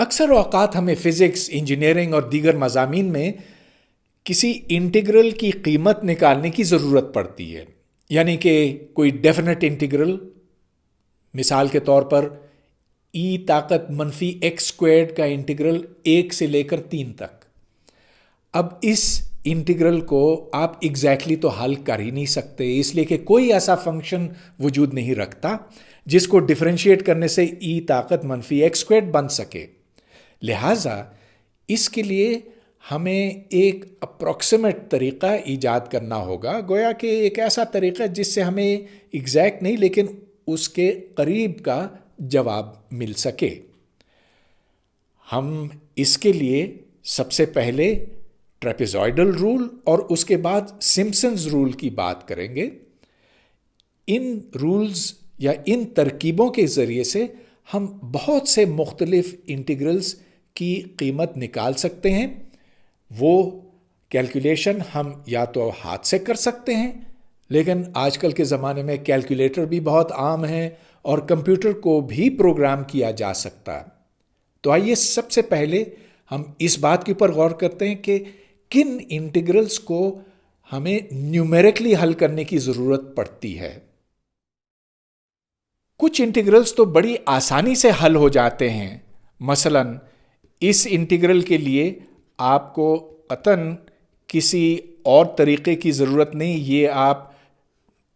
اکثر اوقات ہمیں فزکس، انجینئرنگ اور دیگر مضامین میں کسی انٹیگرل کی قیمت نکالنے کی ضرورت پڑتی ہے، یعنی کہ کوئی ڈیفینٹ انٹیگرل، مثال کے طور پر ای طاقت منفی ایکس اسکوائرڈ کا انٹیگرل 1 سے لے کر 3 تک۔ اب اس انٹیگرل کو آپ ایگزیکٹلی تو حل کر ہی نہیں سکتے، اس لیے کہ کوئی ایسا فنکشن وجود نہیں رکھتا جس کو ڈفرینشیٹ کرنے سے ای طاقت منفی ایکس اسکوائرڈ بن سکے۔ لہٰذا اس کے لیے ہمیں ایک اپروکسیمیٹ طریقہ ایجاد کرنا ہوگا، گویا کہ ایک ایسا طریقہ جس سے ہمیں ایگزیکٹ نہیں لیکن اس کے قریب کا جواب مل سکے۔ ہم اس کے لیے سب سے پہلے ٹریپیزوئڈل رول اور اس کے بعد سمپسنز رول کی بات کریں گے۔ ان رولز یا ان ترکیبوں کے ذریعے سے ہم بہت سے مختلف انٹیگرلز کی قیمت نکال سکتے ہیں۔ وہ کیلکولیشن ہم یا تو ہاتھ سے کر سکتے ہیں، لیکن آج کل کے زمانے میں کیلکولیٹر بھی بہت عام ہیں اور کمپیوٹر کو بھی پروگرام کیا جا سکتا ہے۔ تو آئیے سب سے پہلے ہم اس بات کے اوپر غور کرتے ہیں کہ کن انٹیگرلز کو ہمیں نیومیرکلی حل کرنے کی ضرورت پڑتی ہے۔ کچھ انٹیگرلز تو بڑی آسانی سے حل ہو جاتے ہیں، مثلا اس انٹیگرل کے لیے آپ کو قطعاً کسی اور طریقے کی ضرورت نہیں، یہ آپ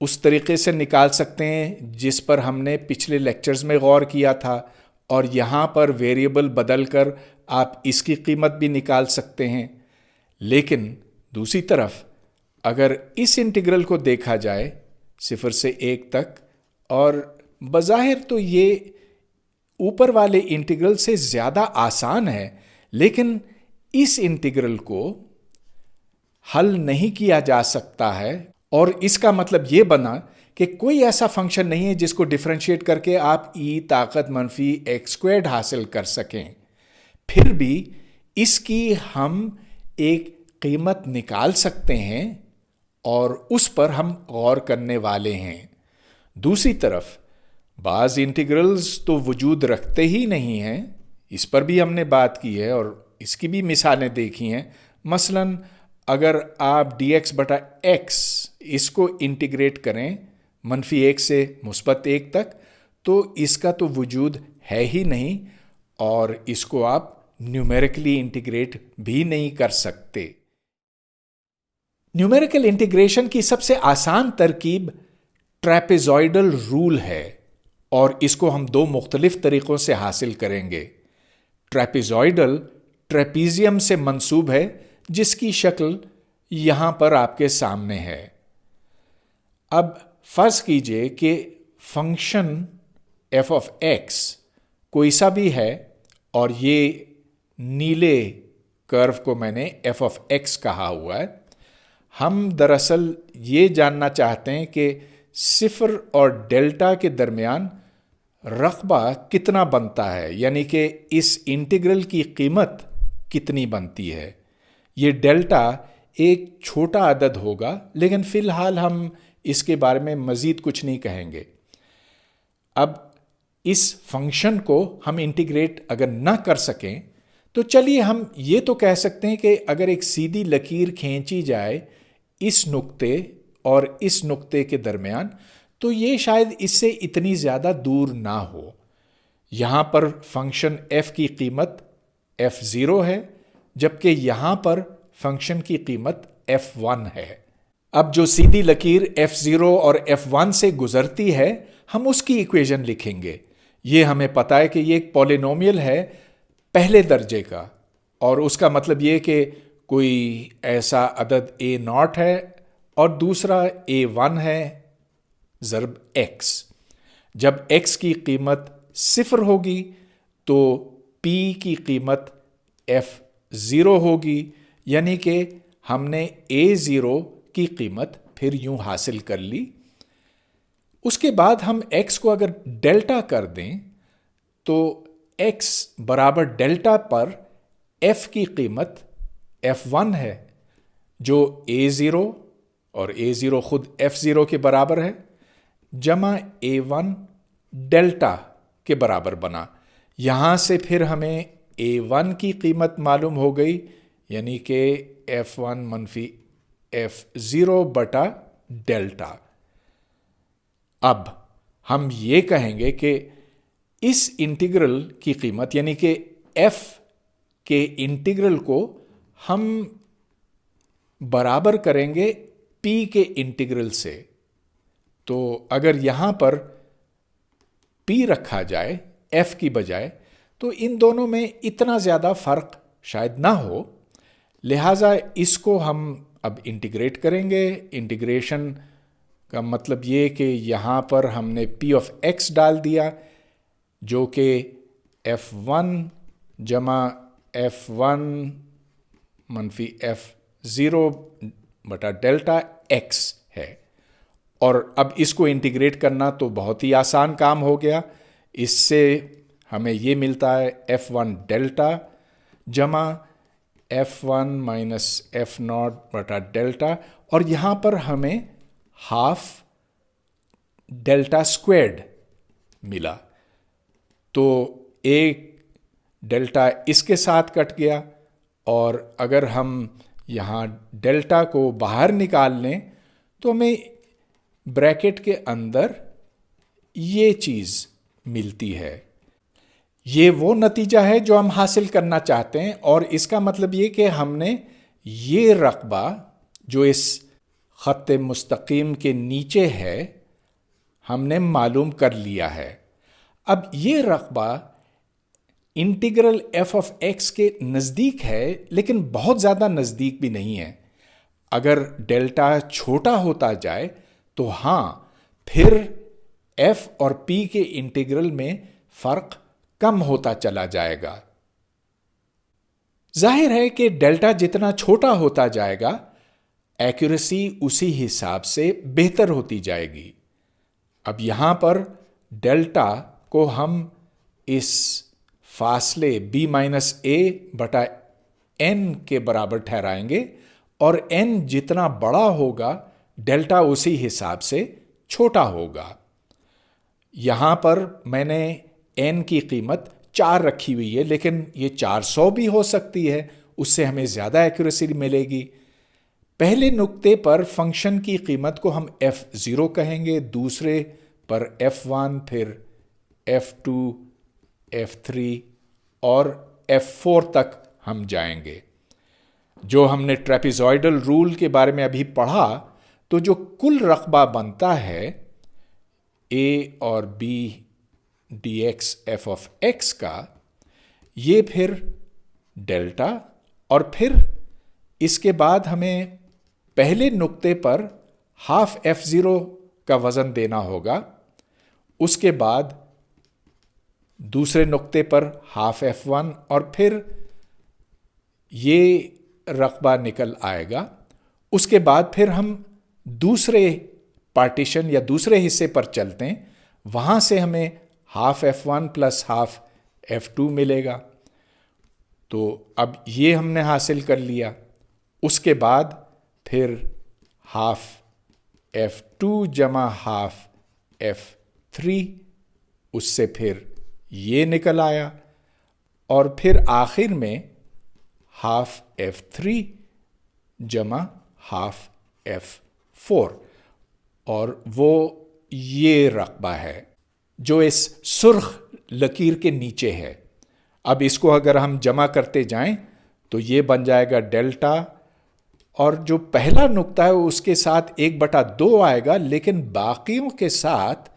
اس طریقے سے نکال سکتے ہیں جس پر ہم نے پچھلے لیکچرز میں غور کیا تھا، اور یہاں پر ویریبل بدل کر آپ اس کی قیمت بھی نکال سکتے ہیں۔ لیکن دوسری طرف اگر اس انٹیگرل کو دیکھا جائے 0 سے 1 تک، اور بظاہر تو یہ اوپر والے انٹیگرل سے زیادہ آسان ہے، لیکن اس انٹیگرل کو حل نہیں کیا جا سکتا ہے، اور اس کا مطلب یہ بنا کہ کوئی ایسا فنکشن نہیں ہے جس کو ڈفرینشیٹ کر کے آپ ای طاقت منفی ایکس اسکوائرڈ حاصل کر سکیں۔ پھر بھی اس کی ہم ایک قیمت نکال سکتے ہیں اور اس پر ہم غور کرنے والے ہیں۔ دوسری طرف بعض انٹیگرلز تو وجود رکھتے ہی نہیں ہیں، اس پر بھی ہم نے بات کی ہے اور اس کی بھی مثالیں دیکھی ہیں۔ مثلا اگر آپ ڈی ایکس بٹا ایکس اس کو انٹیگریٹ کریں -1 سے +1 تک، تو اس کا تو وجود ہے ہی نہیں، اور اس کو آپ نیومیرکلی انٹیگریٹ بھی نہیں کر سکتے۔ نیومیریکل انٹیگریشن کی سب سے آسان ترکیب ٹریپیزوئڈل رول ہے، اور اس کو ہم 2 مختلف طریقوں سے حاصل کریں گے۔ ٹریپیزوئڈل ٹریپیزیم سے منسوب ہے، جس کی شکل یہاں پر آپ کے سامنے ہے۔ اب فرض کیجئے کہ فنکشن f of x کوئی سا بھی ہے، اور یہ نیلے کرو کو میں نے f of x کہا ہوا ہے۔ ہم دراصل یہ جاننا چاہتے ہیں کہ 0 اور ڈیلٹا کے درمیان رقبہ کتنا بنتا ہے، یعنی کہ اس انٹیگرل کی قیمت کتنی بنتی ہے۔ یہ ڈیلٹا ایک چھوٹا عدد ہوگا، لیکن فی الحال ہم اس کے بارے میں مزید کچھ نہیں کہیں گے۔ اب اس فنکشن کو ہم انٹیگریٹ اگر نہ کر سکیں تو چلیے ہم یہ تو کہہ سکتے ہیں کہ اگر ایک سیدھی لکیر کھینچی جائے اس نقطے اور اس نقطے کے درمیان، تو یہ شاید اس سے اتنی زیادہ دور نہ ہو۔ یہاں پر فنکشن f کی قیمت f0 ہے، جبکہ یہاں پر فنکشن کی قیمت f1 ہے۔ اب جو سیدھی لکیر f0 اور f1 سے گزرتی ہے، ہم اس کی ایکویشن لکھیں گے۔ یہ ہمیں پتا ہے کہ یہ ایک پولینومیل ہے پہلے درجے کا، اور اس کا مطلب یہ کہ کوئی ایسا عدد a0 ہے اور دوسرا a1 ہے ضرب x۔ جب x کی قیمت 0 ہوگی تو p کی قیمت f0 ہوگی، یعنی کہ ہم نے a0 کی قیمت پھر یوں حاصل کر لی۔ اس کے بعد ہم x کو اگر ڈیلٹا کر دیں تو x برابر ڈیلٹا پر f کی قیمت f1 ہے، جو a0 اور a0 خود f0 کے برابر ہے، جمع a1 ڈیلٹا کے برابر بنا۔ یہاں سے پھر ہمیں A1 کی قیمت معلوم ہو گئی، یعنی کہ F1 منفی F0 بٹا ڈیلٹا۔ اب ہم یہ کہیں گے کہ اس انٹیگرل کی قیمت یعنی کہ F کے انٹیگرل کو ہم برابر کریں گے P کے انٹیگرل سے۔ تو اگر یہاں پر P رکھا جائے F کی بجائے تو ان دونوں میں اتنا زیادہ فرق شاید نہ ہو، لہٰذا اس کو ہم اب انٹیگریٹ کریں گے۔ انٹیگریشن کا مطلب یہ کہ یہاں پر ہم نے P آف X ڈال دیا جو کہ F1 جمع F1 منفی F0 بٹا ڈیلٹا X ہے، اور اب اس کو انٹیگریٹ کرنا تو بہت ہی آسان کام ہو گیا۔ اس سے ہمیں یہ ملتا ہے F1 ڈیلٹا جمع F1 مائنس F0 بٹا ڈیلٹا، اور یہاں پر ہمیں ہاف ڈیلٹا اسکویرڈ ملا، تو ایک ڈیلٹا اس کے ساتھ کٹ گیا، اور اگر ہم یہاں ڈیلٹا کو باہر نکال لیں تو ہمیں بریکٹ کے اندر یہ چیز ملتی ہے۔ یہ وہ نتیجہ ہے جو ہم حاصل کرنا چاہتے ہیں، اور اس کا مطلب یہ کہ ہم نے یہ رقبہ جو اس خط مستقیم کے نیچے ہے ہم نے معلوم کر لیا ہے۔ اب یہ رقبہ انٹیگرل ایف آف ایکس کے نزدیک ہے، لیکن بہت زیادہ نزدیک بھی نہیں ہے۔ اگر ڈیلٹا چھوٹا ہوتا جائے تو ہاں، پھر ایف اور پی کے انٹیگرل میں فرق کم ہوتا چلا جائے گا۔ ظاہر ہے کہ ڈیلٹا جتنا چھوٹا ہوتا جائے گا ایکوریسی اسی حساب سے بہتر ہوتی جائے گی۔ اب یہاں پر ڈیلٹا کو ہم اس فاصلے b مائنس اے بٹا n کے برابر ٹھہرائیں گے، اور n جتنا بڑا ہوگا ڈیلٹا اسی حساب سے چھوٹا ہوگا۔ یہاں پر میں نے n کی قیمت 4 رکھی ہوئی ہے، لیکن یہ 400 بھی ہو سکتی ہے، اس سے ہمیں زیادہ ایکوریسی ملے گی۔ پہلے نقطے پر فنکشن کی قیمت کو ہم f0 کہیں گے، دوسرے پر f1، پھر f2، f3 اور f4 تک ہم جائیں گے۔ جو ہم نے ٹریپیزوئڈل رول کے بارے میں ابھی پڑھا، تو جو کل رقبہ بنتا ہے a اور b dx f of x کا، یہ پھر ڈیلٹا، اور پھر اس کے بعد ہمیں پہلے نقطے پر ہاف f0 کا وزن دینا ہوگا، اس کے بعد دوسرے نقطے پر ہاف f1، اور پھر یہ رقبہ نکل آئے گا۔ اس کے بعد پھر ہم دوسرے پارٹیشن یا دوسرے حصے پر چلتے ہیں، وہاں سے ہمیں half f1 plus half f2 ملے گا۔ تو اب یہ ہم نے حاصل کر لیا۔ اس کے بعد پھر ہاف f2 جمع ہاف f3، اس سے پھر یہ نکل آیا، اور پھر آخر میں ہاف f3 جمع ہاف f4، اور وہ یہ رقبہ ہے جو اس سرخ لکیر کے نیچے ہے۔ اب اس کو اگر ہم جمع کرتے جائیں تو یہ بن جائے گا ڈیلٹا، اور جو پہلا نقطہ ہے اس کے ساتھ 1/2 آئے گا، لیکن باقیوں کے ساتھ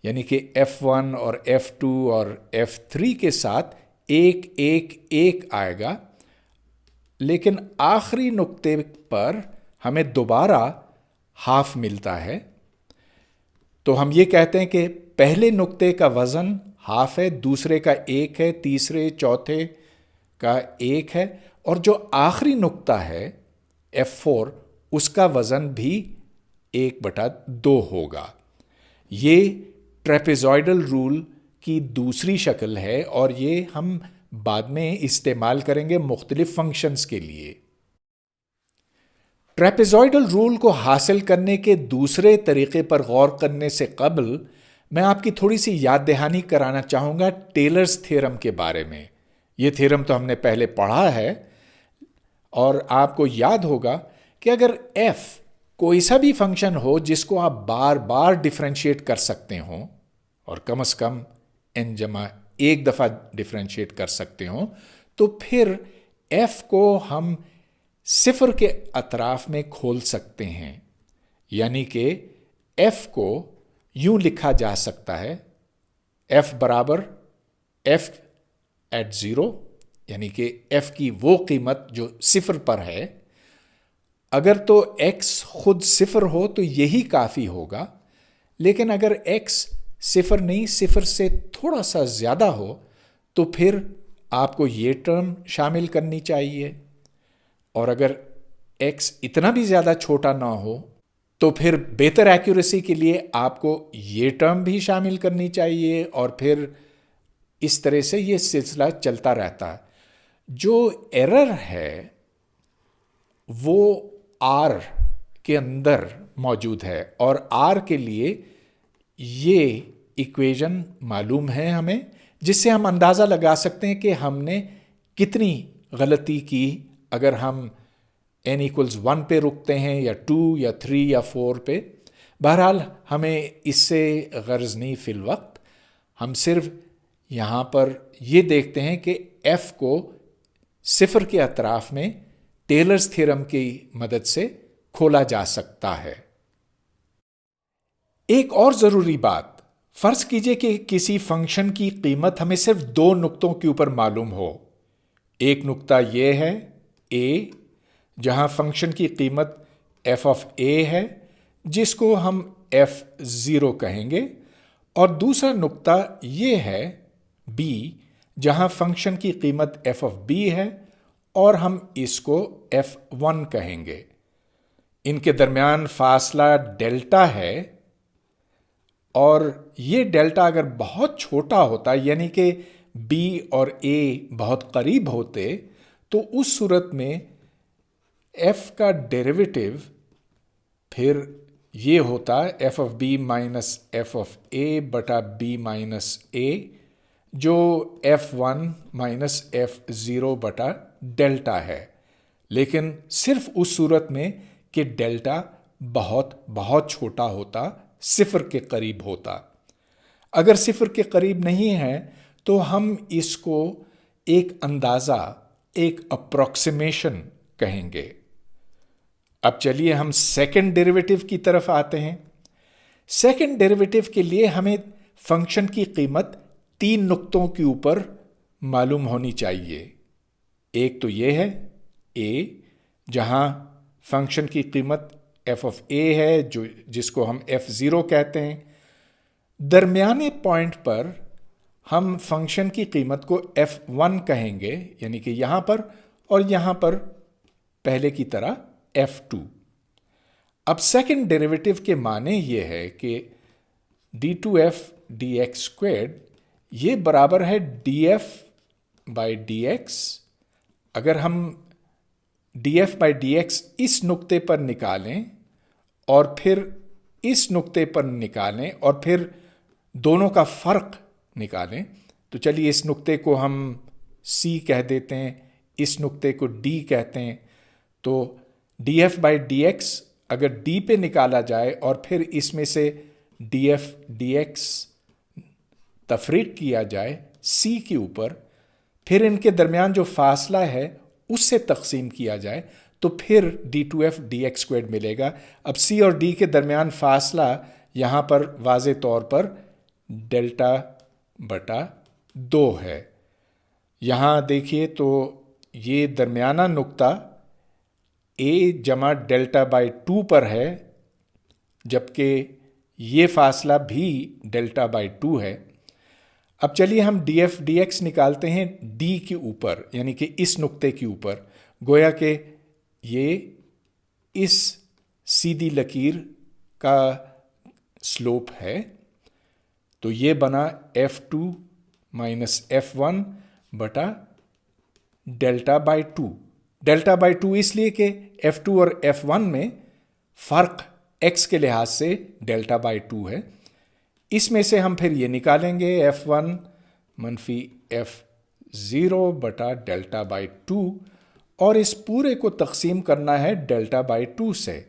یعنی کہ f1 اور f2 اور f3 کے ساتھ 1 1 1 آئے گا، لیکن آخری نقطے پر ہمیں دوبارہ ہاف ملتا ہے۔ تو ہم یہ کہتے ہیں کہ پہلے نقطے کا وزن ہاف ہے، دوسرے کا 1 ہے، تیسرے چوتھے کا 1 ہے، اور جو آخری نقطہ ہے f4 اس کا وزن بھی 1/2 ہوگا۔ یہ ٹریپیزوئڈل رول کی دوسری شکل ہے، اور یہ ہم بعد میں استعمال کریں گے مختلف فنکشنز کے لیے۔ ٹریپیزوئڈل رول کو حاصل کرنے کے دوسرے طریقے پر غور کرنے سے قبل میں آپ کی تھوڑی سی یاد دہانی کرانا چاہوں گا ٹیلرز تھیورم کے بارے میں، یہ تھیورم تو ہم نے پہلے پڑھا ہے، اور آپ کو یاد ہوگا کہ اگر ایف کوئی سا بھی فنکشن ہو جس کو آپ بار بار ڈفرینشیٹ کر سکتے ہوں، اور کم از کم n جمع ایک دفعہ ڈفرینشیٹ کر سکتے ہوں، تو پھر ایف کو ہم صفر کے اطراف میں کھول سکتے ہیں. یعنی کہ ایف کو یوں لکھا جا سکتا ہے، ایف برابر ایف ایٹ زیرو، یعنی کہ ایف کی وہ قیمت جو صفر پر ہے. اگر تو ایکس خود صفر ہو تو یہی کافی ہوگا، لیکن اگر ایکس صفر نہیں، صفر سے تھوڑا سا زیادہ ہو تو پھر آپ کو یہ ٹرم شامل کرنی چاہیے، اور اگر ایکس اتنا بھی زیادہ چھوٹا نہ ہو تو پھر بہتر ایکیوریسی کے لیے آپ کو یہ ٹرم بھی شامل کرنی چاہیے، اور پھر اس طرح سے یہ سلسلہ چلتا رہتا. جو ایرر ہے وہ آر کے اندر موجود ہے، اور آر کے لیے یہ ایکویژن معلوم ہے ہمیں، جس سے ہم اندازہ لگا سکتے ہیں کہ ہم نے کتنی غلطی کی اگر ہم n=1 پہ رکتے ہیں، یا 2 یا 3 یا 4 پہ. بہرحال ہمیں اس سے غرض نہیں فی الوقت، ہم صرف یہاں پر یہ دیکھتے ہیں کہ ایف کو صفر کے اطراف میں ٹیلرز تھیورم کی مدد سے کھولا جا سکتا ہے. ایک اور ضروری بات، فرض کیجئے کہ کسی فنکشن کی قیمت ہمیں صرف دو نقطوں کے اوپر معلوم ہو. ایک نقطہ یہ ہے a، جہاں فنکشن کی قیمت f آف a ہے، جس کو ہم f0 کہیں گے، اور دوسرا نقطہ یہ ہے b، جہاں فنکشن کی قیمت f آف b ہے، اور ہم اس کو f1 کہیں گے. ان کے درمیان فاصلہ ڈیلٹا ہے، اور یہ ڈیلٹا اگر بہت چھوٹا ہوتا، یعنی کہ b اور a بہت قریب ہوتے، تو اس صورت میں f کا ڈیریویٹو پھر یہ ہوتا f of b minus F of a بٹا b مائنس a، جو f1 مائنس f0 بٹا ڈیلٹا ہے، لیکن صرف اس صورت میں کہ ڈیلٹا بہت بہت چھوٹا ہوتا، صفر کے قریب ہوتا. اگر صفر کے قریب نہیں ہے تو ہم اس کو ایک اندازہ، ایک اپروکسیمیشن کہیں گے. اب چلیے ہم سیکنڈ ڈیریویٹو کی طرف آتے ہیں. سیکنڈ ڈیریویٹو کے لیے ہمیں فنکشن کی قیمت تین نقطوں کے اوپر معلوم ہونی چاہیے. ایک تو یہ ہے a، جہاں فنکشن کی قیمت f آف a ہے، جس کو ہم f0 کہتے ہیں. درمیانے پوائنٹ پر ہم فنکشن کی قیمت کو f1 کہیں گے، یعنی کہ یہاں پر، اور یہاں پر پہلے کی طرح f2. اب سیکنڈ ڈیریویٹو کے معنی یہ ہے کہ d2f dx اسکوائرڈ یہ برابر ہے df بائی dx. اگر ہم df بائی dx اس نقطے پر نکالیں اور پھر اس نقطے پر نکالیں اور پھر دونوں کا فرق نکالیں، تو چلیے اس نقطے کو ہم c کہہ دیتے ہیں، اس نقطے کو d کہتے ہیں. تو df بائی dx اگر d پہ نکالا جائے اور پھر اس میں سے df dx تفریق کیا جائے c کے اوپر، پھر ان کے درمیان جو فاصلہ ہے اس سے تقسیم کیا جائے، تو پھر d2f dx اسکوائرڈ ملے گا. اب c اور d کے درمیان فاصلہ یہاں پر واضح طور پر ڈیلٹا بٹا 2 ہے. یہاں دیکھیے تو یہ درمیانہ نقطہ a جمع ڈیلٹا بائی 2 پر ہے، جبکہ یہ فاصلہ بھی ڈیلٹا بائی 2 ہے. اب چلیے ہم df dx نکالتے ہیں d کے اوپر، یعنی کہ اس نقطے کے اوپر، گویا کہ یہ اس سیدھی لکیر کا سلوپ ہے. تو یہ بنا f2 مائنس f1 بٹا ڈیلٹا بائی 2. ڈیلٹا بائی 2 اس لیے کہ f2 اور f1 میں فرق x کے لحاظ سے ڈیلٹا بائی 2 ہے. اس میں سے ہم پھر یہ نکالیں گے f1 منفی 0 بٹا ڈیلٹا بائی 2 اور اس پورے کو تقسیم کرنا ہے ڈیلٹا بائی 2 سے.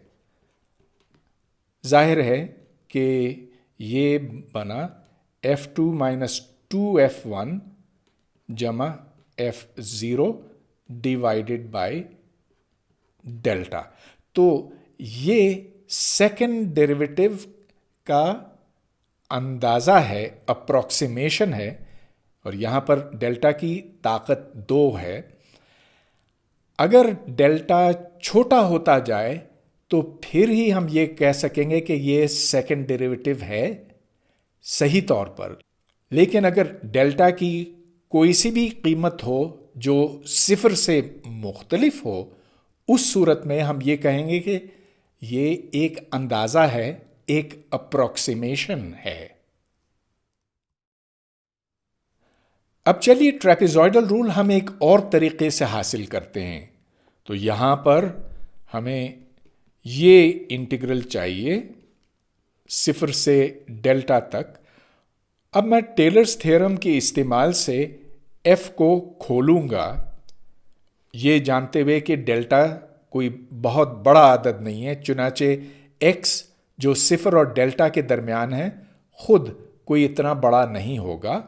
ظاہر ہے کہ یہ بنا F2 مائنس 2F1 جمع F0 ڈیوائڈیڈ بائی ڈیلٹا. تو یہ سیکنڈ ڈیریویٹو کا اندازہ ہے، اپروکسیمیشن ہے، اور یہاں پر ڈیلٹا کی طاقت 2 ہے. اگر ڈیلٹا چھوٹا ہوتا جائے تو پھر ہی ہم یہ کہہ سکیں گے کہ یہ سیکنڈ ڈیریویٹو ہے صحیح طور پر. لیکن اگر ڈیلٹا کی کوئی سی بھی قیمت ہو جو صفر سے مختلف ہو، اس صورت میں ہم یہ کہیں گے کہ یہ ایک اندازہ ہے، ایک اپروکسیمیشن ہے. اب چلیے ٹریپیزوئڈل رول ہم ایک اور طریقے سے حاصل کرتے ہیں. تو یہاں پر ہمیں یہ انٹیگرل چاہیے صفر سے ڈیلٹا تک. اب میں ٹیلرز تھیورم کے استعمال سے ایف کو کھولوں گا، یہ جانتے ہوئے کہ ڈیلٹا کوئی بہت بڑا عدد نہیں ہے، چنانچہ ایکس جو صفر اور ڈیلٹا کے درمیان ہے خود کوئی اتنا بڑا نہیں ہوگا.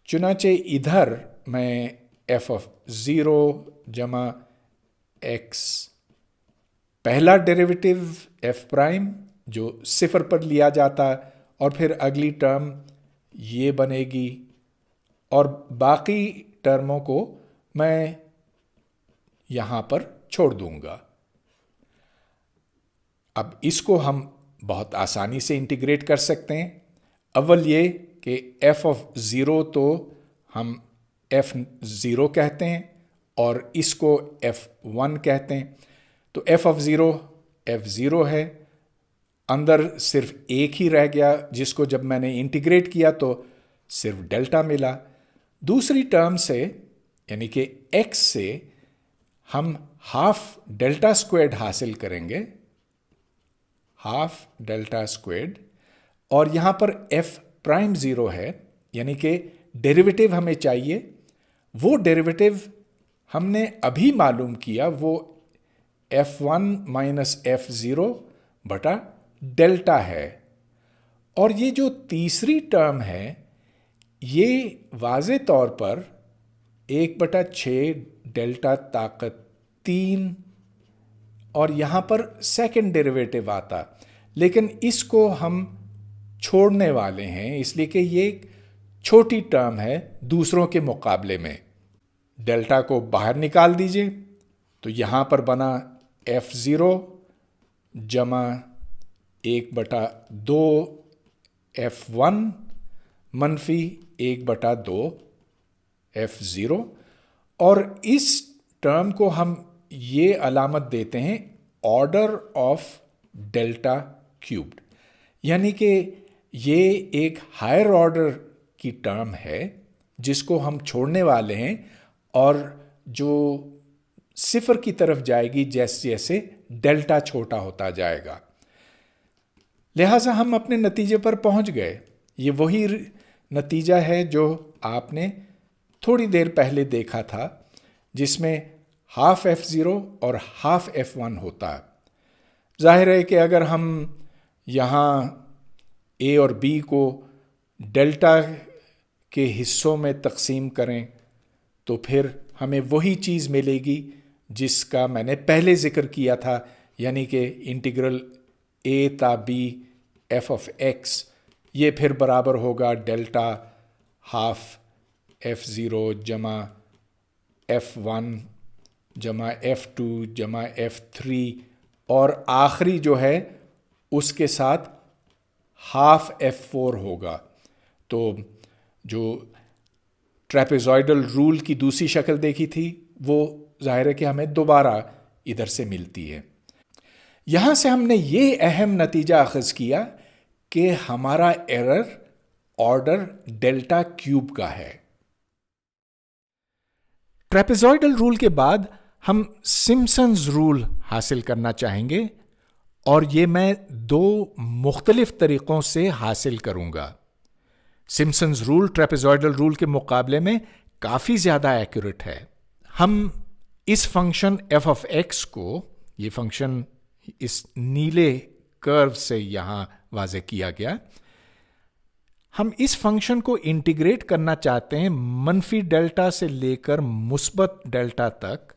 چنانچہ ادھر میں f(0) جمع ایکس پہلا ڈیریویٹو f' جو صفر پر لیا جاتا، اور پھر اگلی ٹرم یہ بنے گی، اور باقی ٹرموں کو میں یہاں پر چھوڑ دوں گا. اب اس کو ہم بہت آسانی سے انٹیگریٹ کر سکتے ہیں. اول یہ کہ f(0) تو ہم f(0) کہتے ہیں اور اس کو f(1) کہتے ہیں. تو f(0) f(0) ہے، اندر صرف ایک ہی رہ گیا جس کو جب میں نے انٹیگریٹ کیا تو صرف ڈیلٹا ملا. دوسری ٹرم سے یعنی کہ x سے ہم ہاف ڈیلٹا اسکوائرڈ حاصل کریں گے، ہاف ڈیلٹا اسکوائرڈ، اور یہاں پر f'(0) ہے، یعنی کہ ڈیریویٹو ہمیں چاہیے. وہ ڈیریویٹو ہم نے ابھی معلوم کیا، وہ f1 مائنس f0 بٹا ڈیلٹا ہے. اور یہ جو تیسری ٹرم ہے یہ واضح طور پر 1/6 ڈیلٹا طاقت 3، اور یہاں پر سیکنڈ ڈیریویٹو آتا، لیکن اس کو ہم چھوڑنے والے ہیں اس لیے کہ یہ ایک چھوٹی ٹرم ہے دوسروں کے مقابلے میں. ڈیلٹا کو باہر نکال دیجئے تو یہاں پر بنا f(0) جمع 1/2 f1 منفی 1/2 f(0), اور اس ٹرم کو ہم یہ علامت دیتے ہیں آرڈر آف ڈیلٹا کیوبڈ، یعنی کہ یہ ایک ہائر آرڈر کی ٹرم ہے جس کو ہم چھوڑنے والے ہیں اور جو صفر کی طرف جائے گی جیسے جیسے ڈیلٹا چھوٹا ہوتا جائے گا. لہٰذا ہم اپنے نتیجے پر پہنچ گئے. یہ وہی نتیجہ ہے جو آپ نے تھوڑی دیر پہلے دیکھا تھا جس میں ہاف f(0) اور ہاف f1 ہوتا. ظاہر ہے کہ اگر ہم یہاں a اور b کو ڈیلٹا کے حصوں میں تقسیم کریں تو پھر ہمیں وہی چیز ملے گی جس کا میں نے پہلے ذکر کیا تھا، یعنی کہ انٹیگرل a تا b f(x) یہ پھر برابر ہوگا ڈیلٹا ہاف f(0) جمع f1 جمع f2 جمع f3، اور آخری جو ہے اس کے ساتھ ہاف f4 ہوگا. تو جو ٹریپیزوئڈل رول کی دوسری شکل دیکھی تھی وہ ظاہر ہے کہ ہمیں دوبارہ ادھر سے ملتی ہے. یہاں سے ہم نے یہ اہم نتیجہ اخذ کیا کہ ہمارا ایرر آرڈر ڈیلٹا کیوب کا ہے. ٹریپیزوئڈل رول کے بعد ہم سمپسنز رول حاصل کرنا چاہیں گے، اور یہ میں 2 مختلف طریقوں سے حاصل کروں گا. سمپسنز رول ٹریپیزوئڈل رول کے مقابلے میں کافی زیادہ ایکوریٹ ہے. ہم اس فنکشن ایف آف ایکس کو، یہ فنکشن اس نیلے کرو سے یہاں واضح کیا گیا، ہم اس فنکشن کو انٹیگریٹ کرنا چاہتے ہیں منفی ڈیلٹا سے لے کر مثبت ڈیلٹا تک،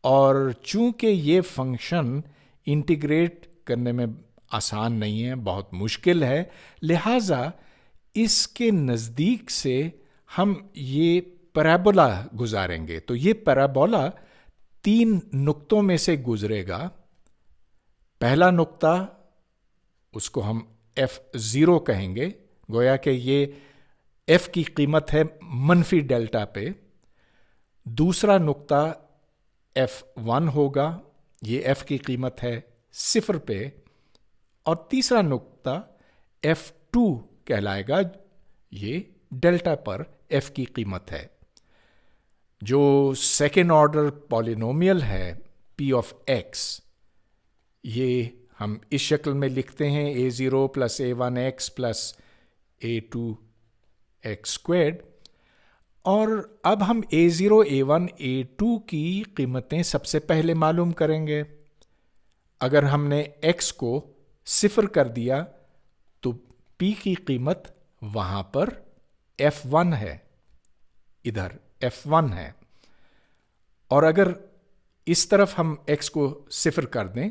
اور چونکہ یہ فنکشن انٹیگریٹ کرنے میں آسان نہیں ہے، بہت مشکل ہے، لہٰذا اس کے نزدیک سے ہم یہ پیرابولا گزاریں گے. تو یہ پیرابولا 3 نقطوں میں سے گزرے گا. پہلا نقطہ، اس کو ہم F0 کہیں گے، گویا کہ یہ F کی قیمت ہے منفی ڈیلٹا پہ. دوسرا نقطہ F1 ہوگا، یہ F کی قیمت ہے 0 پہ. اور تیسرا نقطہ F2 کہلائے گا، یہ ڈیلٹا پر F کی قیمت ہے. جو سیکنڈ آرڈر پالینومیل ہے P آف X، یہ ہم اس شکل میں لکھتے ہیں A0 + A1X + A2X². اور اب ہم A0 A1 A2 کی قیمتیں سب سے پہلے معلوم کریں گے. اگر ہم نے X کو 0 کر دیا تو P کی قیمت وہاں پر F1 ہے، ادھر F1 ہے. اور اگر اس طرف ہم X کو 0 کر دیں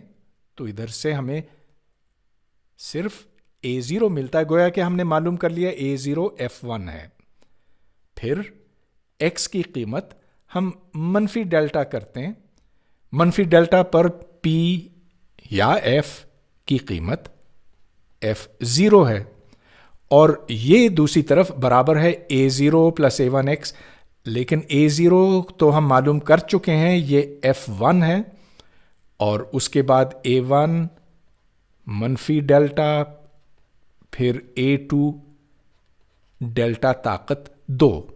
تو ادھر سے ہمیں صرف A0 ملتا ہے، گویا کہ ہم نے معلوم کر لیا A0 F1 ہے. پھر X کی قیمت ہم منفی ڈیلٹا کرتے ہیں. منفی ڈیلٹا پر P یا F کی قیمت F0 ہے، اور یہ دوسری طرف برابر ہے A0 + A1X. لیکن A0 تو ہم معلوم کر چکے ہیں، یہ F1 ہے. اور اس کے بعد A1 منفی ڈیلٹا، پھر A2 ڈیلٹا طاقت 2.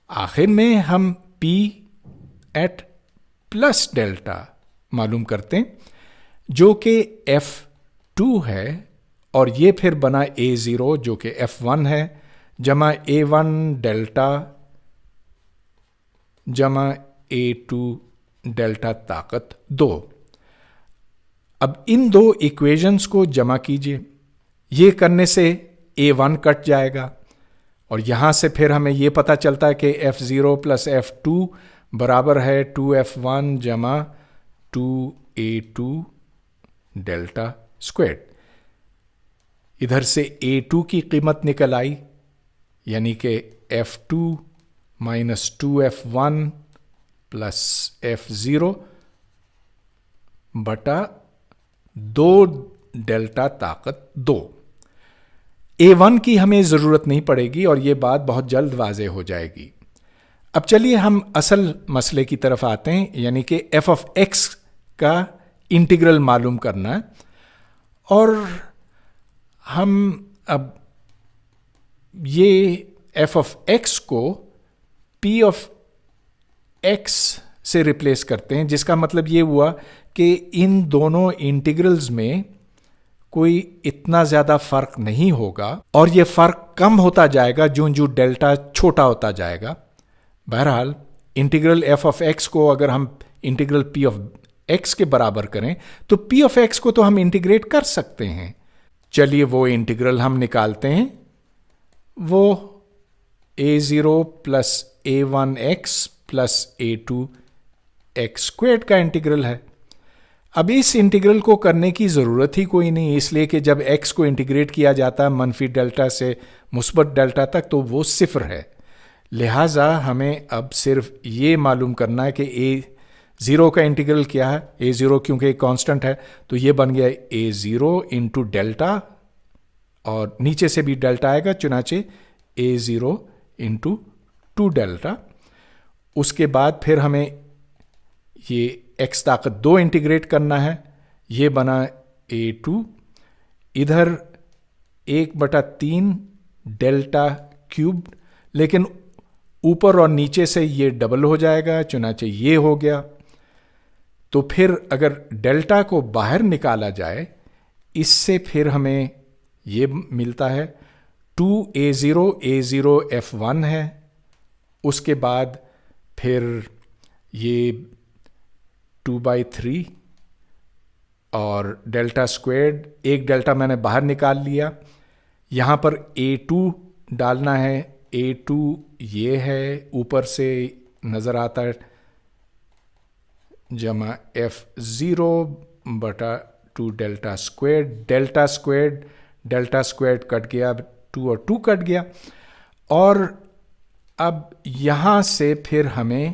آخر میں ہم P ایٹ پلس ڈیلٹا معلوم کرتے ہیں، جو کہ F2 ہے، اور یہ پھر بنا A0 جو کہ F1 ہے، جمع A1 ڈیلٹا جمع A2 ڈیلٹا طاقت 2. اب ان دو ایکویشنز کو جمع کیجئے. یہ کرنے سے A1 کٹ جائے گا، اور یہاں سے پھر ہمیں یہ پتہ چلتا ہے کہ F0 + F2 برابر ہے 2F1 جمع 2A2 ڈیلٹا اسکوائر. ادھر سے A2 کی قیمت نکل آئی، یعنی کہ F2 - 2F1 + F0 بٹا 2 ڈیلٹا طاقت 2. A1 کی ہمیں ضرورت نہیں پڑے گی، اور یہ بات بہت جلد واضح ہو جائے گی. اب چلیے ہم اصل مسئلے کی طرف آتے ہیں، یعنی کہ f آف x کا انٹیگرل معلوم کرنا ہے. اور ہم اب یہ f آف x کو p آف x سے ریپلیس کرتے ہیں، جس کا مطلب یہ ہوا کہ ان دونوں انٹیگرلز میں کوئی اتنا زیادہ فرق نہیں ہوگا، اور یہ فرق کم ہوتا جائے گا جو ڈیلٹا چھوٹا ہوتا جائے گا. بہرحال انٹیگرل f آف x کو اگر ہم انٹیگرل p آف x کے برابر کریں تو p آف x کو تو ہم انٹیگریٹ کر سکتے ہیں. چلیے وہ انٹیگرل ہم نکالتے ہیں. وہ A0 + A1x + A2x² کا انٹیگرل ہے. اب اس انٹیگرل کو کرنے کی ضرورت ہی کوئی نہیں، اس لیے کہ جب x کو انٹیگریٹ کیا جاتا ہے منفی ڈیلٹا سے مثبت ڈیلٹا تک تو وہ 0 ہے. لہٰذا ہمیں اب صرف یہ معلوم کرنا ہے کہ A0 کا انٹیگرل کیا ہے. A0 کیونکہ ایک کانسٹنٹ ہے تو یہ بن گیا A0 × ڈیلٹا، اور نیچے سے بھی ڈیلٹا آئے گا، چنانچہ A0 × 2 ڈیلٹا. اس کے بعد پھر ہمیں یہ x طاقت 2 انٹیگریٹ کرنا ہے، یہ بنا A2. ادھر 1/3 ڈیلٹا کیوب، لیکن اوپر اور نیچے سے یہ ڈبل ہو جائے گا، چنانچہ یہ ہو گیا. تو پھر اگر ڈیلٹا کو باہر نکالا جائے، اس سے پھر ہمیں یہ ملتا ہے 2a0 ہے, اس کے بعد پھر یہ 2/3 اور ڈیلٹا اسکوائرڈ. ایک ڈیلٹا میں نے باہر نکال لیا. یہاں پر a2 ڈالنا ہے. a2 یہ ہے, اوپر سے نظر آتا ہے, جمع f0/2 delta squared. Delta squared کٹ گیا, 2 اور 2 کٹ گیا. اور اب یہاں سے پھر ہمیں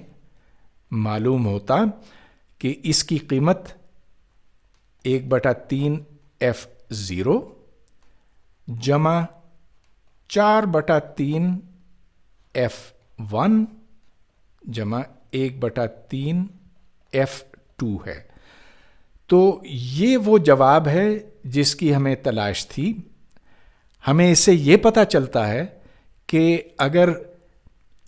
معلوم ہوتا کہ اس کی قیمت 1/3 f0 جمع 4/3 f1 جمع 1/3 f2 ہے. تو یہ وہ جواب ہے جس کی ہمیں تلاش تھی. ہمیں اس سے یہ پتہ چلتا ہے کہ اگر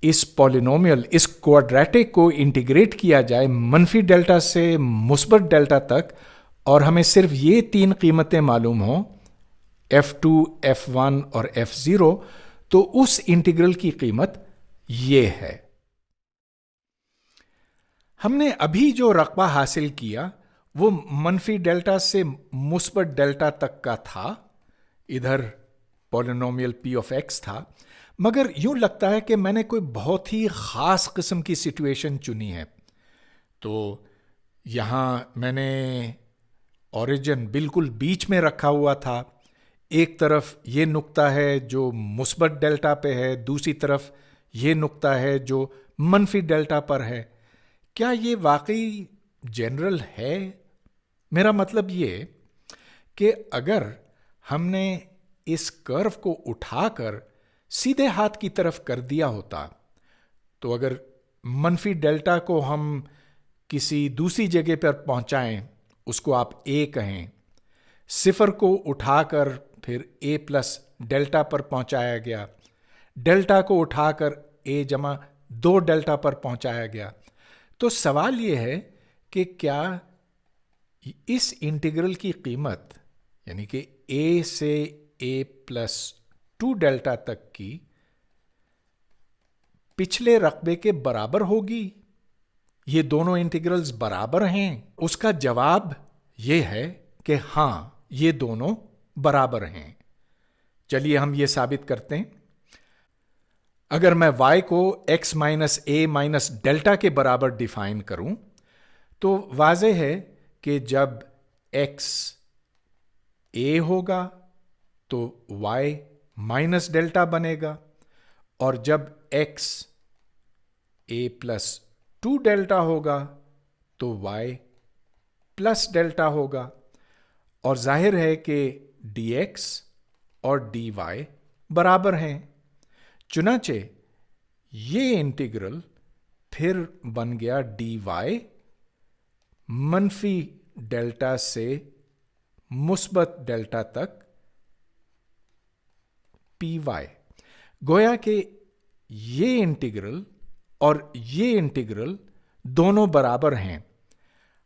اس پولینومیل, اس کوڈریٹک کو انٹیگریٹ کیا جائے منفی ڈیلٹا سے مثبت ڈیلٹا تک, اور ہمیں صرف یہ 3 قیمتیں معلوم ہوں, f2, f1 اور f0, تو اس انٹیگرل کی قیمت یہ ہے. ہم نے ابھی جو رقبہ حاصل کیا وہ منفی ڈیلٹا سے مثبت ڈیلٹا تک کا تھا. ادھر پولینومیل p آف x تھا, مگر یوں لگتا ہے کہ میں نے کوئی بہت ہی خاص قسم کی سچویشن چنی ہے. تو یہاں میں نے اوریجن بالکل بیچ میں رکھا ہوا تھا. ایک طرف یہ نقطہ ہے جو مثبت ڈیلٹا پہ ہے, دوسری طرف یہ نقطہ ہے جو منفی ڈیلٹا پر ہے. کیا یہ واقعی جنرل ہے؟ میرا مطلب یہ کہ اگر ہم نے اس کرو کو اٹھا کر سیدھے ہاتھ کی طرف کر دیا ہوتا, تو اگر منفی ڈیلٹا کو ہم کسی دوسری جگہ پر پہنچائیں, اس کو آپ a کہیں, صفر کو اٹھا کر پھر a پلس ڈیلٹا پر پہنچایا گیا, ڈیلٹا کو اٹھا کر a جمع 2 ڈیلٹا پر پہنچایا گیا, تو سوال یہ ہے کہ کیا اس انٹیگرل کی قیمت, یعنی کہ a سے a پلس 2 ڈیلٹا تک کی, پچھلے رقبے کے برابر ہوگی؟ یہ دونوں انٹیگرلز برابر ہیں؟ اس کا جواب یہ ہے کہ ہاں, یہ دونوں برابر ہیں. چلیے ہم یہ ثابت کرتے ہیں. اگر میں y کو x minus a minus delta کے برابر ڈیفائن کروں تو واضح ہے کہ جب x a ہوگا تو y مائنس ڈیلٹا بنے گا, اور جب x a پلس 2 ڈیلٹا ہوگا تو y پلس ڈیلٹا ہوگا. اور ظاہر ہے کہ dx اور dy برابر ہیں. چنانچہ یہ انٹیگرل پھر بن گیا dy منفی ڈیلٹا سے مثبت ڈیلٹا تک py. گویا کہ یہ انٹیگرل اور یہ انٹیگرل دونوں برابر ہیں.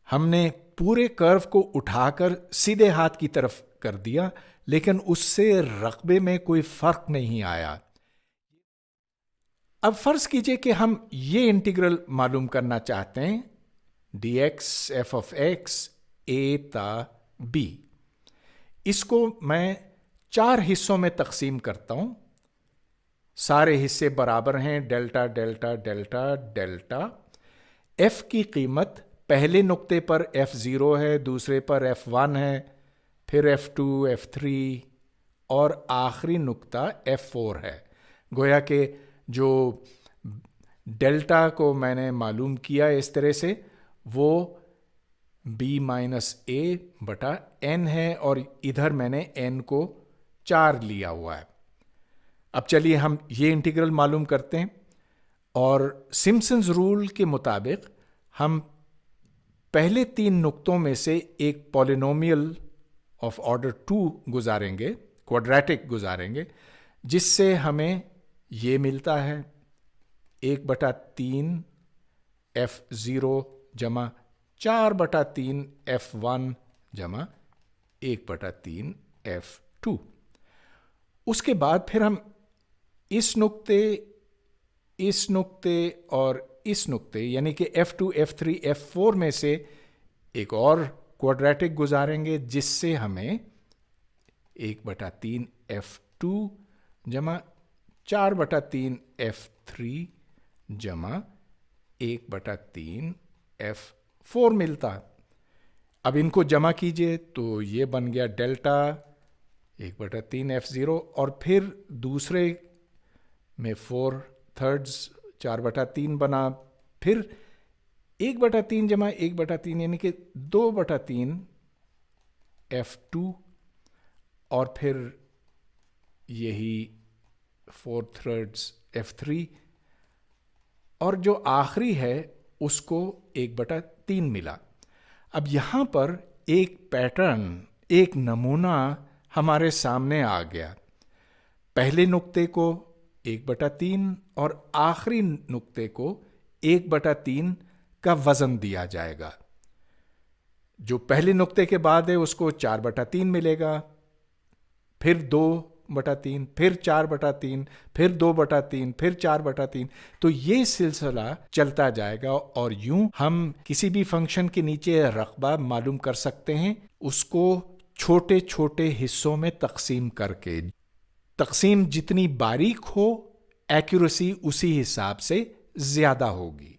ہم نے پورے کرو کو اٹھا کر سیدھے ہاتھ کی طرف کر دیا, لیکن اس سے رقبے میں کوئی فرق نہیں آیا. اب فرض کیجئے کہ ہم یہ انٹیگرل معلوم کرنا چاہتے ہیں, dx f of x a تا b. اس کو میں 4 حصوں میں تقسیم کرتا ہوں. سارے حصے برابر ہیں, delta delta delta delta. f کی قیمت پہلے نقطے پر f0 ہے, دوسرے پر f1 ہے, پھر f2, f3 اور آخری نقطہ f4 ہے. گویا کہ جو ڈیلٹا کو میں نے معلوم کیا اس طرح سے, وہ b مائنس a بٹا n ہے, اور ادھر میں نے n کو 4 لیا ہوا ہے. اب چلیے ہم یہ انٹیگرل معلوم کرتے ہیں, اور سمپسنز رول کے مطابق ہم پہلے 3 نقطوں میں سے ایک پولینومیل آف آرڈر 2 گزاریں گے, کوڈریٹک گزاریں گے, جس سے ہمیں یہ ملتا ہے 1/3 f0 جمع 4/3 f1 جمع 1/3 f2. اس کے بعد پھر ہم اس نقطے اور اس نقطے یعنی کہ F2 F3 F4 میں سے ایک اور کوڈریٹک گزاریں گے، جس سے ہمیں 1/3 F2 جمع 4/3 F3 جمع 1/3 F4 ملتا۔ اب ان کو جمع کیجئے تو یہ بن گیا ڈیلٹا 1/3 F0، اور پھر دوسرے میں 4/3 4/3 بنا، پھر 1/3 جمع 1/3 یعنی کہ 2/3 F2، اور پھر یہی 4/3 F3، اور جو آخری ہے اس کو 1/3 ملا۔ اب یہاں پر ایک پیٹرن، ایک نمونہ ہمارے سامنے آ گیا۔ پہلے نقطے کو 1/3 اور آخری نقطے کو 1/3 کا وزن دیا جائے گا۔ جو پہلے نقطے کے بعد ہے اس کو 4/3 ملے گا، پھر 2/3، پھر 4/3، پھر 2/3، پھر 4/3، تو یہ سلسلہ چلتا جائے گا، اور یوں ہم کسی بھی فنکشن کے نیچے رقبہ معلوم کر سکتے ہیں، اس کو چھوٹے چھوٹے حصوں میں تقسیم کر کے۔ تقسیم جتنی باریک ہو، ایکیوریسی اسی حساب سے زیادہ ہوگی۔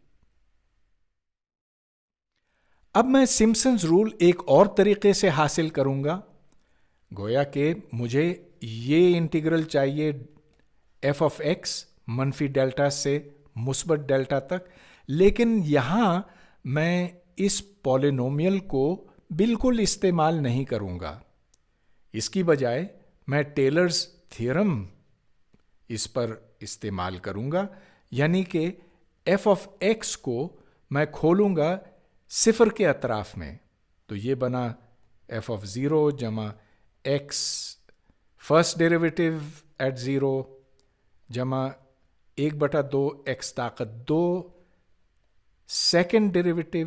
اب میں سمپسنز رول ایک اور طریقے سے حاصل کروں گا۔ گویا کہ مجھے یہ انٹیگرل چاہیے f of x منفی ڈیلٹا سے مثبت ڈیلٹا تک، لیکن یہاں میں اس پولینومیل کو بالکل استعمال نہیں کروں گا۔ اس کی بجائے میں ٹیلرز تھیورم اس پر استعمال کروں گا، یعنی کہ f of x کو میں کھولوں گا صفر کے اطراف میں، تو یہ بنا f of 0 جمع x فرسٹ ڈیریویٹو ایٹ 0 جمع 1/2 x طاقت 2 سیکنڈ ڈیریویٹو،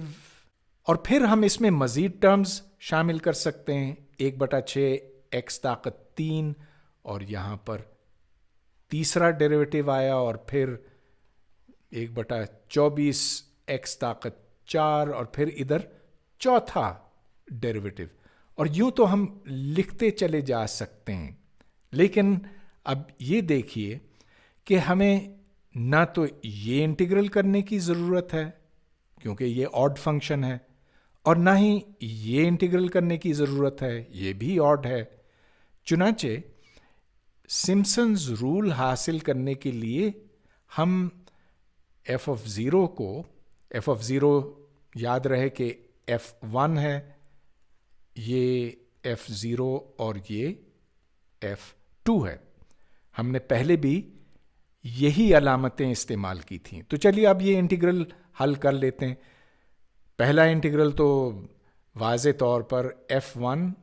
اور پھر ہم اس میں مزید ٹرمز شامل کر سکتے ہیں، 1/6 x طاقت 3، اور یہاں پر تیسرا ڈیریویٹو آیا، اور پھر 1/24 x طاقت 4، اور پھر ادھر چوتھا ڈیریویٹو، اور یوں تو ہم لکھتے چلے جا سکتے ہیں۔ لیکن اب یہ دیکھیے کہ ہمیں نہ تو یہ انٹیگرل کرنے کی ضرورت ہے کیونکہ یہ آڈ فنکشن ہے، اور نہ ہی یہ انٹیگرل کرنے کی ضرورت ہے، یہ بھی آڈ ہے۔ چنانچہ سمپسنز رول حاصل کرنے کے لیے ہم f of 0 کو، f of 0 یاد رہے کہ f1 ہے، یہ f0 اور یہ f2 ہے، ہم نے پہلے بھی یہی علامتیں استعمال کی تھیں۔ تو چلیے اب یہ انٹیگرل حل کر لیتے ہیں۔ پہلا انٹیگرل تو واضح طور پر f1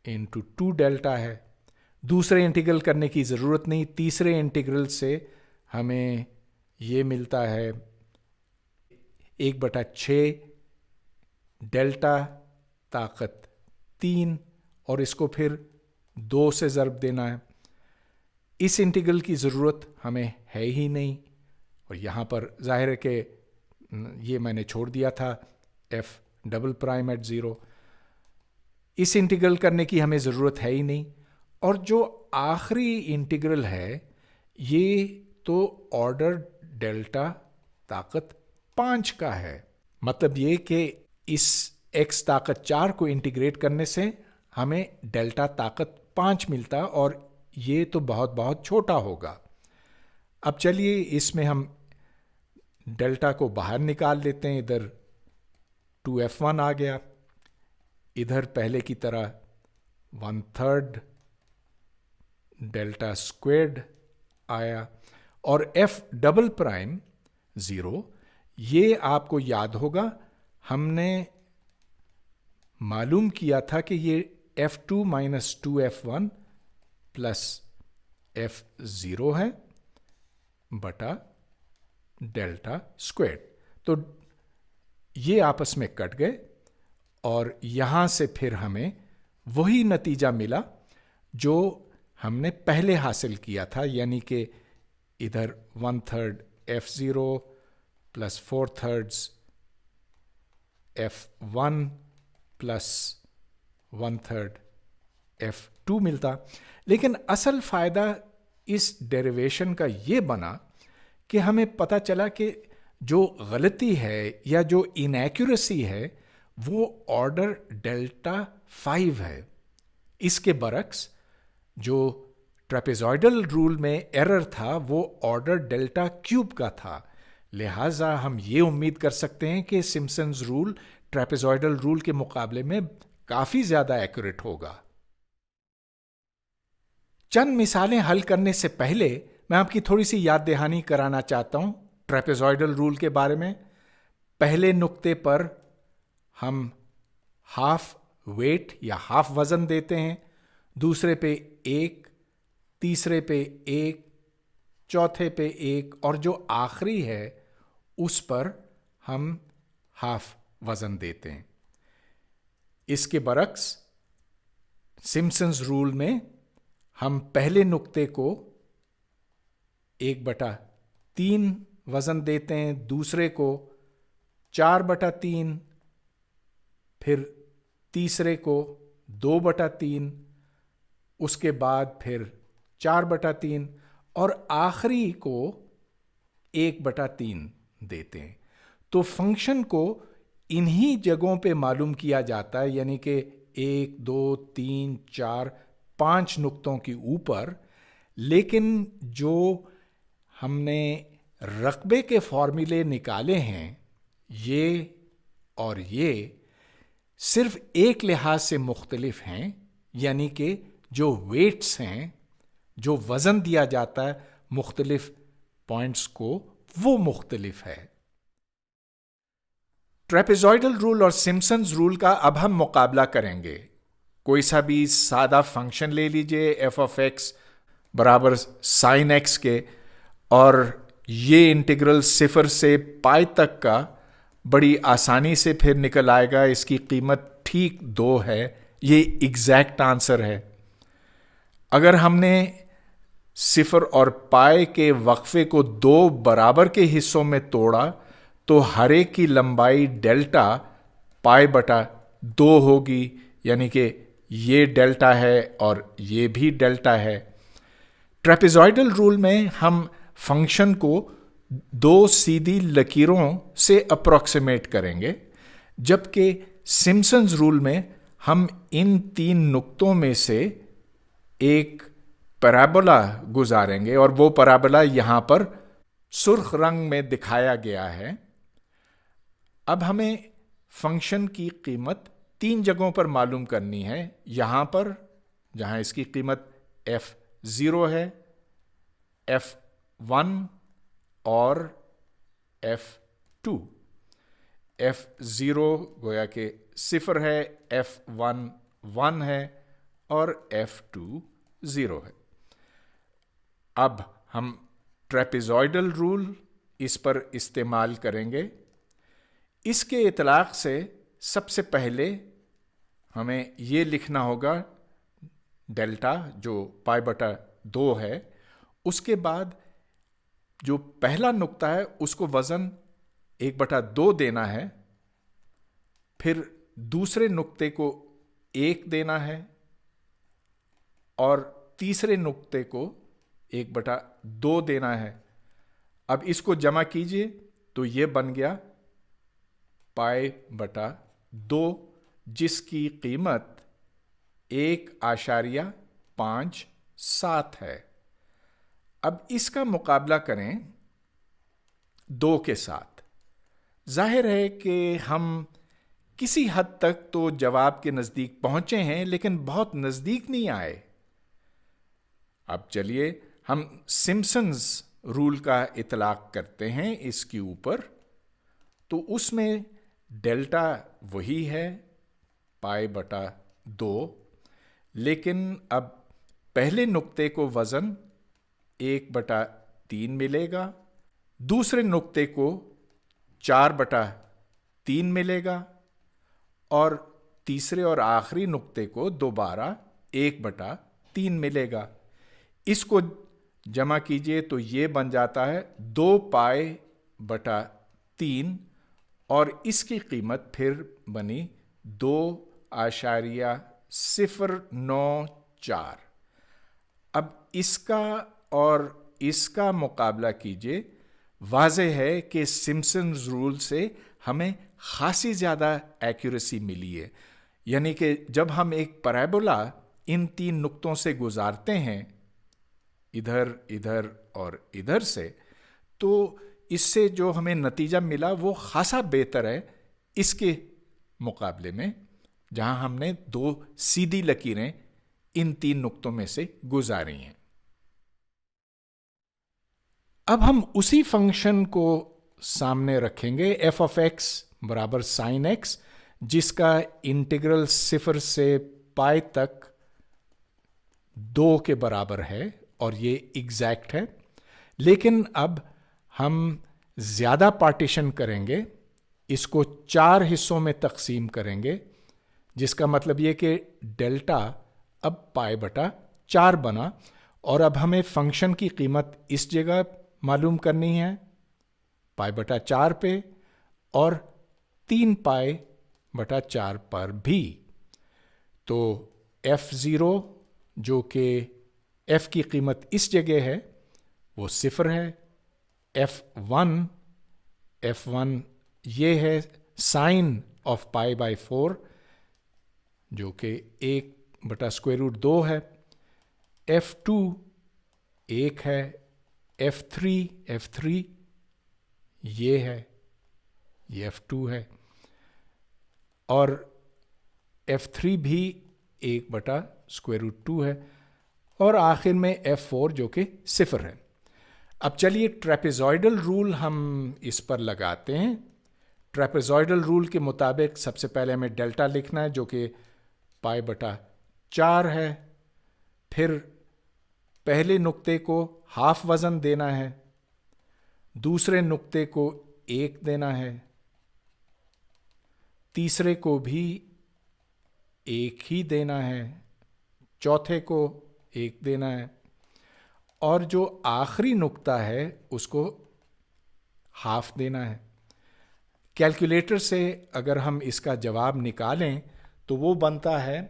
انٹو 2 ڈیلٹا ہے، دوسرے انٹیگرل کرنے کی ضرورت نہیں، تیسرے انٹیگرل سے ہمیں یہ ملتا ہے 1/6 ڈیلٹا طاقت 3، اور اس کو پھر 2 سے ضرب دینا ہے۔ اس انٹیگرل کی ضرورت ہمیں ہے ہی نہیں، اور یہاں پر ظاہر ہے کہ یہ میں نے چھوڑ دیا تھا f" ایٹ 0، اس انٹیگرل کرنے کی ہمیں ضرورت ہے ہی نہیں۔ اور جو آخری انٹیگرل ہے یہ تو آرڈر ڈیلٹا طاقت 5 کا ہے، مطلب یہ کہ اس x طاقت 4 کو انٹیگریٹ کرنے سے ہمیں ڈیلٹا طاقت 5 ملتا، اور یہ تو بہت بہت چھوٹا ہوگا۔ اب چلیے اس میں ہم ڈیلٹا کو باہر نکال لیتے ہیں، ادھر 2f1 آ گیا، ادھر پہلے کی طرح 1/3 ڈیلٹا اسکویرڈ آیا، اور f"0 یہ آپ کو یاد ہوگا ہم نے معلوم کیا تھا کہ یہ f2 - 2f1 پلس f0 ہے بٹا ڈیلٹا اسکویرڈ، تو یہ آپس میں کٹ گئے، اور یہاں سے پھر ہمیں وہی نتیجہ ملا جو ہم نے پہلے حاصل کیا تھا، یعنی کہ ادھر 1/3 F0 plus 4/3 F1 plus 1/3 F2 ملتا. لیکن اصل فائدہ اس ڈیریویشن کا یہ بنا کہ ہمیں پتہ چلا کہ جو غلطی ہے یا جو انیکوریسی ہے وہ آرڈر ڈیلٹا 5 ہے. اس کے برعکس جو ٹریپیزوئڈل رول میں ایرر تھا وہ آرڈر ڈیلٹا کیوب کا تھا. لہٰذا ہم یہ امید کر سکتے ہیں کہ سمپسنز رول ٹریپیزوئڈل رول کے مقابلے میں کافی زیادہ ایکوریٹ ہوگا. چند مثالیں حل کرنے سے پہلے میں آپ کی تھوڑی سی یاد دہانی کرانا چاہتا ہوں ٹریپیزوئڈل رول کے بارے میں. پہلے نقطے پر ہم ہاف ویٹ یا ہاف وزن دیتے ہیں، دوسرے پہ 1، تیسرے پہ 1، چوتھے پہ 1، اور جو آخری ہے اس پر ہم ہاف وزن دیتے ہیں. اس کے برعکس سمپسنز رول میں ہم پہلے نقطے کو 1/3 وزن دیتے ہیں، دوسرے کو 4/3، پھر تیسرے کو 2/3، اس کے بعد پھر 4/3 اور آخری کو 1/3 دیتے ہیں. تو فنکشن کو انہی جگہوں پہ معلوم کیا جاتا ہے، یعنی کہ 1، 2، 3، 4، 5 نقطوں کے اوپر. لیکن جو ہم نے رقبے کے فارمولے نکالے ہیں یہ اور یہ صرف ایک لحاظ سے مختلف ہیں، یعنی کہ جو ویٹس ہیں، جو وزن دیا جاتا ہے مختلف پوائنٹس کو، وہ مختلف ہے. ٹریپیزوئڈل رول اور سمپسنز رول کا اب ہم مقابلہ کریں گے. کوئی سا بھی سادہ فنکشن لے لیجئے f(x) برابر sin x کے، اور یہ انٹیگرل 0 سے پائے تک کا بڑی آسانی سے پھر نکل آئے گا. اس کی قیمت ٹھیک 2 ہے. یہ ایگزیکٹ آنسر ہے. اگر ہم نے 0 اور پائے کے وقفے کو 2 برابر کے حصوں میں توڑا تو ہر ایک کی لمبائی ڈیلٹا π/2 ہوگی، یعنی کہ یہ ڈیلٹا ہے اور یہ بھی ڈیلٹا ہے. ٹریپیزوئڈل رول میں ہم فنکشن کو 2 سیدھی لکیروں سے اپروکسیمیٹ کریں گے، جبکہ سمپسنز رول میں ہم ان 3 نقطوں میں سے ایک پیرابولا گزاریں گے، اور وہ پیرابولا یہاں پر سرخ رنگ میں دکھایا گیا ہے. اب ہمیں فنکشن کی قیمت 3 جگہوں پر معلوم کرنی ہے. یہاں پر جہاں اس کی قیمت f0 ہے، f1 اور f2. f0 گویا کہ 0 ہے، f1 1 ہے اور f2 0 ہے. اب ہم ٹریپیزوئڈل رول اس پر استعمال کریں گے. اس کے اطلاق سے سب سے پہلے ہمیں یہ لکھنا ہوگا ڈیلٹا جو π/2 ہے. اس کے بعد جو پہلا نقطہ ہے اس کو وزن 1/2 دینا ہے، پھر دوسرے نقطے کو 1 دینا ہے اور تیسرے نقطے کو 1/2 دینا ہے. اب اس کو جمع کیجئے تو یہ بن گیا π/2، جس کی قیمت 1.57 ہے. اب اس کا مقابلہ کریں 2 کے ساتھ. ظاہر ہے کہ ہم کسی حد تک تو جواب کے نزدیک پہنچے ہیں، لیکن بہت نزدیک نہیں آئے. اب چلیے ہم سمپسنز رول کا اطلاق کرتے ہیں اس کے اوپر. تو اس میں ڈیلٹا وہی ہے π/2، لیکن اب پہلے نقطے کو وزن 1/3 ملے گا، دوسرے نقطے کو 4/3 ملے گا اور تیسرے اور آخری نقطے کو دوبارہ 1/3 ملے گا. اس کو جمع کیجئے تو یہ بن جاتا ہے 2π/3 اور اس کی قیمت پھر بنی 2.094۔ اب اس کا اور اس کا مقابلہ کیجئے، واضح ہے کہ سمپسنز رول سے ہمیں خاصی زیادہ ایکوریسی ملی ہے، یعنی کہ جب ہم ایک پیرابولا ان 3 نقطوں سے گزارتے ہیں، ادھر ادھر اور ادھر سے، تو اس سے جو ہمیں نتیجہ ملا وہ خاصا بہتر ہے اس کے مقابلے میں جہاں ہم نے 2 سیدھی لکیریں ان 3 نقطوں میں سے گزاری ہیں۔ اب ہم اسی فنکشن کو سامنے رکھیں گے f(x) برابر sin x، جس کا انٹیگرل 0 سے π تک 2 کے برابر ہے اور یہ ایگزیکٹ ہے، لیکن اب ہم زیادہ پارٹیشن کریں گے، اس کو 4 حصوں میں تقسیم کریں گے، جس کا مطلب یہ کہ ڈیلٹا اب π/4 بنا، اور اب ہمیں فنکشن کی قیمت اس جگہ معلوم کرنی ہے π/4 پہ اور 3π/4 پر بھی۔ تو f0 جو کہ f کی قیمت اس جگہ ہے وہ 0 ہے، f1 یہ ہے سائن آف π/4 جو کہ 1/√2 ہے، f2 1 ہے، f3 یہ ہے، یہ f2 ہے، اور f3 بھی 1/√2 ہے، اور آخر میں f4 جو کہ 0 ہے۔ اب چلیے ٹریپیزوئڈل رول ہم اس پر لگاتے ہیں۔ ٹریپیزوئڈل رول کے مطابق سب سے پہلے ہمیں ڈیلٹا لکھنا ہے جو کہ π/4 ہے، پھر پہلے نقطے کو ہاف وزن دینا ہے، دوسرے نقطے کو 1 دینا ہے، تیسرے کو بھی 1 ہی دینا ہے، چوتھے کو 1 دینا ہے، اور جو آخری نقطہ ہے اس کو ہاف دینا ہے۔ کیلکولیٹر سے اگر ہم اس کا جواب نکالیں تو وہ بنتا ہے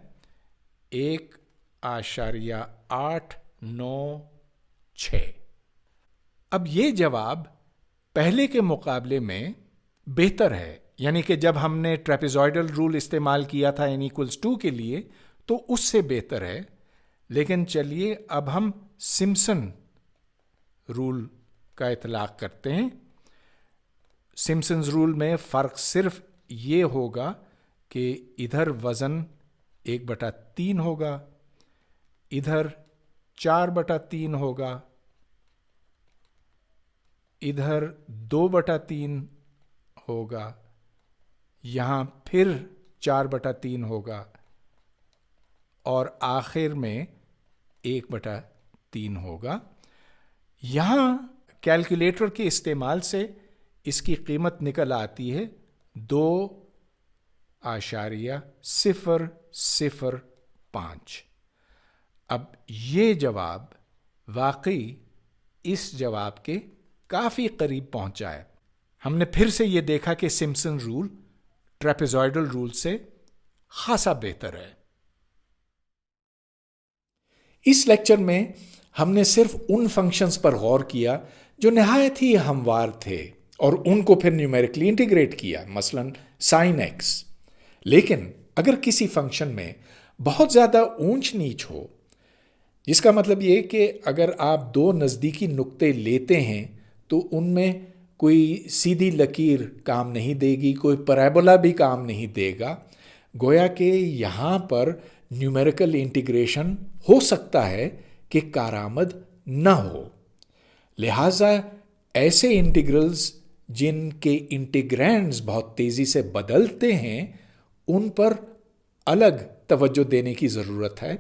1.896۔ اب یہ جواب پہلے کے مقابلے میں بہتر ہے، یعنی کہ جب ہم نے ٹریپیزوئڈل رول استعمال کیا تھا n=2 کے لیے تو اس سے بہتر ہے، لیکن چلیے اب ہم سمپسن رول کا اطلاق کرتے ہیں۔ سمپسنز رول میں فرق صرف یہ ہوگا کہ ادھر وزن 1/3 ہوگا، ادھر 4/3 ہوگا، ادھر 2/3 ہوگا، یہاں پھر 4/3 ہوگا، اور آخر میں 1/3 ہوگا۔ یہاں کیلکولیٹر کے استعمال سے اس کی قیمت نکل آتی ہے 2.005۔ اب یہ جواب واقعی اس جواب کے کافی قریب پہنچا ہے۔ ہم نے پھر سے یہ دیکھا کہ سمپسن رول ٹریپیزوئڈل رول سے خاصا بہتر ہے۔ اس لیکچر میں ہم نے صرف ان فنکشنز پر غور کیا جو نہایت ہی ہموار تھے اور ان کو پھر نیومیرکلی انٹیگریٹ کیا، مثلا سائن ایکس۔ لیکن اگر کسی فنکشن میں بہت زیادہ اونچ نیچ ہو، جس کا مطلب یہ کہ اگر آپ 2 نزدیکی نقطے لیتے ہیں تو ان میں کوئی سیدھی لکیر کام نہیں دے گی، کوئی پیرابولا بھی کام نہیں دے گا، گویا کہ یہاں پر نیومیریکل انٹیگریشن ہو سکتا ہے کہ کارآمد نہ ہو۔ لہٰذا ایسے انٹیگرلز جن کے انٹیگرینڈز بہت تیزی سے بدلتے ہیں ان پر الگ توجہ دینے کی ضرورت ہے۔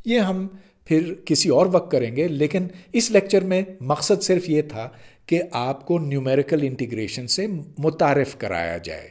یہ ہم پھر کسی اور وقت کریں گے، لیکن اس لیکچر میں مقصد صرف یہ تھا کہ آپ کو نیومیریکل انٹیگریشن سے متعارف کرایا جائے۔